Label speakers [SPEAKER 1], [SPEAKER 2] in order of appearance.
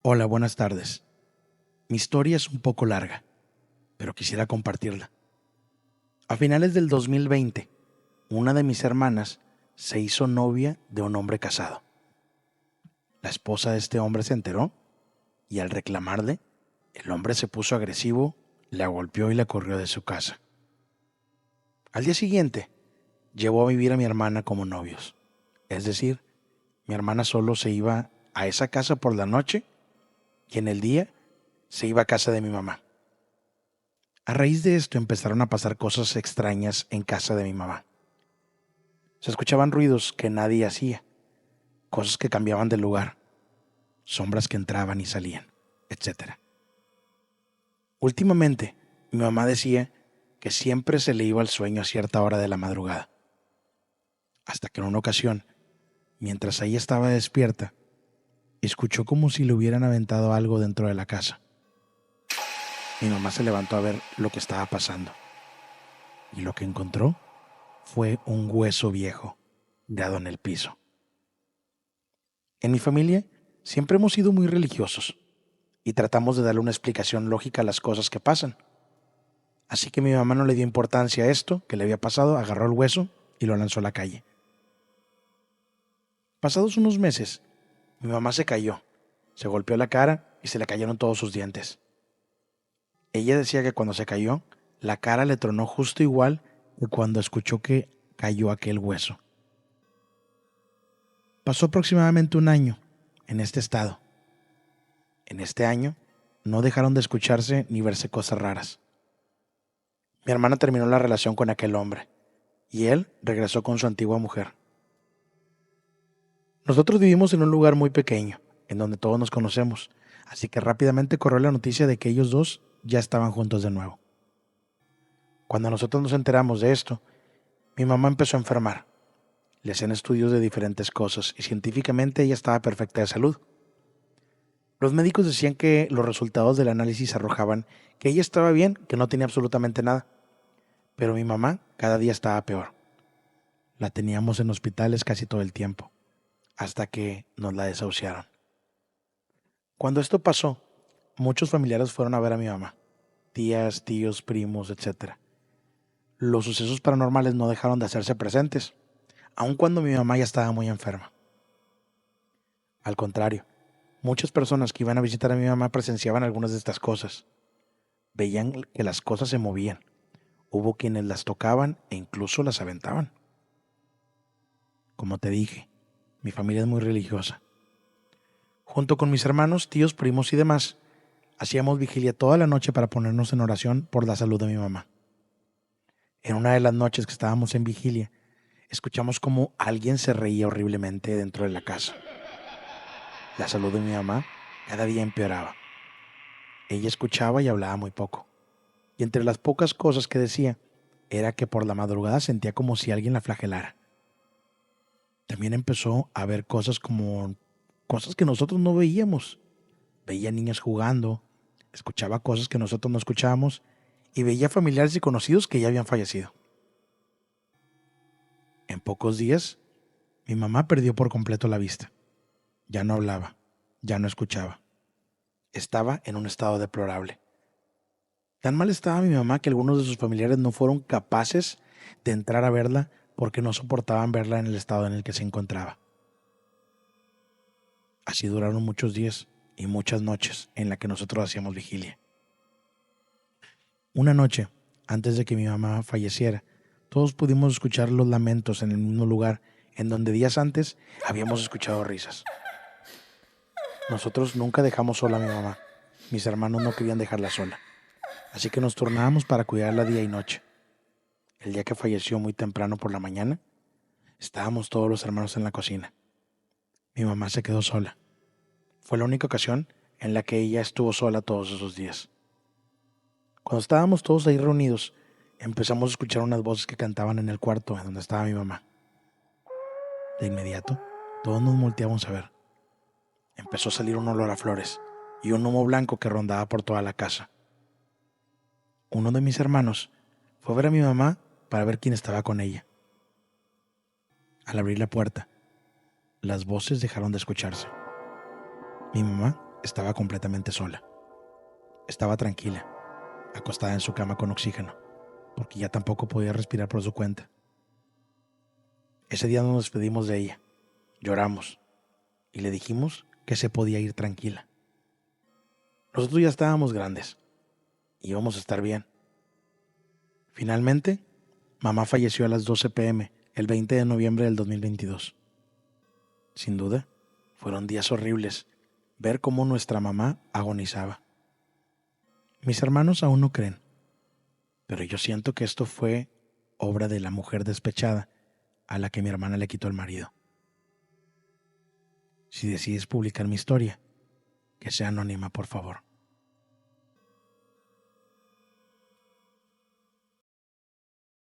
[SPEAKER 1] Hola, buenas tardes. Mi historia es un poco larga, pero quisiera compartirla. A finales del 2020, una de mis hermanas se hizo novia de un hombre casado. La esposa de este hombre se enteró y al reclamarle, el hombre se puso agresivo, la golpeó y la corrió de su casa. Al día siguiente, llevó a vivir a mi hermana como novios. Es decir, mi hermana solo se iba a esa casa por la noche y en el día se iba a casa de mi mamá. A raíz de esto empezaron a pasar cosas extrañas en casa de mi mamá. Se escuchaban ruidos que nadie hacía, cosas que cambiaban de lugar, sombras que entraban y salían, etcétera. Últimamente, mi mamá decía que siempre se le iba el sueño a cierta hora de la madrugada, hasta que en una ocasión, mientras ella estaba despierta, escuchó como si le hubieran aventado algo dentro de la casa. Mi mamá se levantó a ver lo que estaba pasando y lo que encontró fue un hueso viejo dado en el piso. En mi familia siempre hemos sido muy religiosos y tratamos de darle una explicación lógica a las cosas que pasan. Así que mi mamá no le dio importancia a esto que le había pasado, agarró el hueso y lo lanzó a la calle. Pasados unos meses, mi mamá se cayó, se golpeó la cara y se le cayeron todos sus dientes. Ella decía que cuando se cayó, la cara le tronó justo igual que cuando escuchó que cayó aquel hueso. Pasó aproximadamente un año en este estado. En este año no dejaron de escucharse ni verse cosas raras. Mi hermana terminó la relación con aquel hombre y él regresó con su antigua mujer. Nosotros vivimos en un lugar muy pequeño, en donde todos nos conocemos, así que rápidamente corrió la noticia de que ellos dos ya estaban juntos de nuevo. Cuando nosotros nos enteramos de esto, mi mamá empezó a enfermar. Le hacían estudios de diferentes cosas y científicamente ella estaba perfecta de salud. Los médicos decían que los resultados del análisis arrojaban que ella estaba bien, que no tenía absolutamente nada. Pero mi mamá cada día estaba peor. La teníamos en hospitales casi todo el tiempo, hasta que nos la desahuciaron. Cuando esto pasó, muchos familiares fueron a ver a mi mamá, tías, tíos, primos, etcétera. Los sucesos paranormales no dejaron de hacerse presentes, aun cuando mi mamá ya estaba muy enferma. Al contrario, muchas personas que iban a visitar a mi mamá presenciaban algunas de estas cosas. Veían que las cosas se movían. Hubo quienes las tocaban e incluso las aventaban. Como te dije, mi familia es muy religiosa. Junto con mis hermanos, tíos, primos y demás, hacíamos vigilia toda la noche para ponernos en oración por la salud de mi mamá. En una de las noches que estábamos en vigilia, escuchamos como alguien se reía horriblemente dentro de la casa. La salud de mi mamá cada día empeoraba. Ella escuchaba y hablaba muy poco. Y entre las pocas cosas que decía, era que por la madrugada sentía como si alguien la flagelara. También empezó a ver cosas como cosas que nosotros no veíamos. Veía niños jugando, escuchaba cosas que nosotros no escuchábamos y veía familiares y conocidos que ya habían fallecido. En pocos días, mi mamá perdió por completo la vista. Ya no hablaba, ya no escuchaba. Estaba en un estado deplorable. Tan mal estaba mi mamá que algunos de sus familiares no fueron capaces de entrar a verla porque no soportaban verla en el estado en el que se encontraba. Así duraron muchos días y muchas noches en la que nosotros hacíamos vigilia. Una noche, antes de que mi mamá falleciera, todos pudimos escuchar los lamentos en el mismo lugar en donde días antes habíamos escuchado risas. Nosotros nunca dejamos sola a mi mamá. Mis hermanos no querían dejarla sola, así que nos turnábamos para cuidarla día y noche. El día que falleció muy temprano por la mañana, estábamos todos los hermanos en la cocina. Mi mamá se quedó sola. Fue la única ocasión en la que ella estuvo sola todos esos días. Cuando estábamos todos ahí reunidos, empezamos a escuchar unas voces que cantaban en el cuarto en donde estaba mi mamá. De inmediato, todos nos volteamos a ver. Empezó a salir un olor a flores y un humo blanco que rondaba por toda la casa. Uno de mis hermanos fue a ver a mi mamá para ver quién estaba con ella. Al abrir la puerta, las voces dejaron de escucharse. Mi mamá estaba completamente sola. Estaba tranquila, acostada en su cama con oxígeno, porque ya tampoco podía respirar por su cuenta. Ese día nos despedimos de ella, lloramos y le dijimos que se podía ir tranquila. Nosotros ya estábamos grandes, íbamos a estar bien. Finalmente, mamá falleció a las 12 p.m. el 20 de noviembre del 2022. Sin duda, fueron días horribles ver cómo nuestra mamá agonizaba. Mis hermanos aún no creen, pero yo siento que esto fue obra de la mujer despechada a la que mi hermana le quitó el marido. Si decides publicar mi historia, que sea anónima, por favor.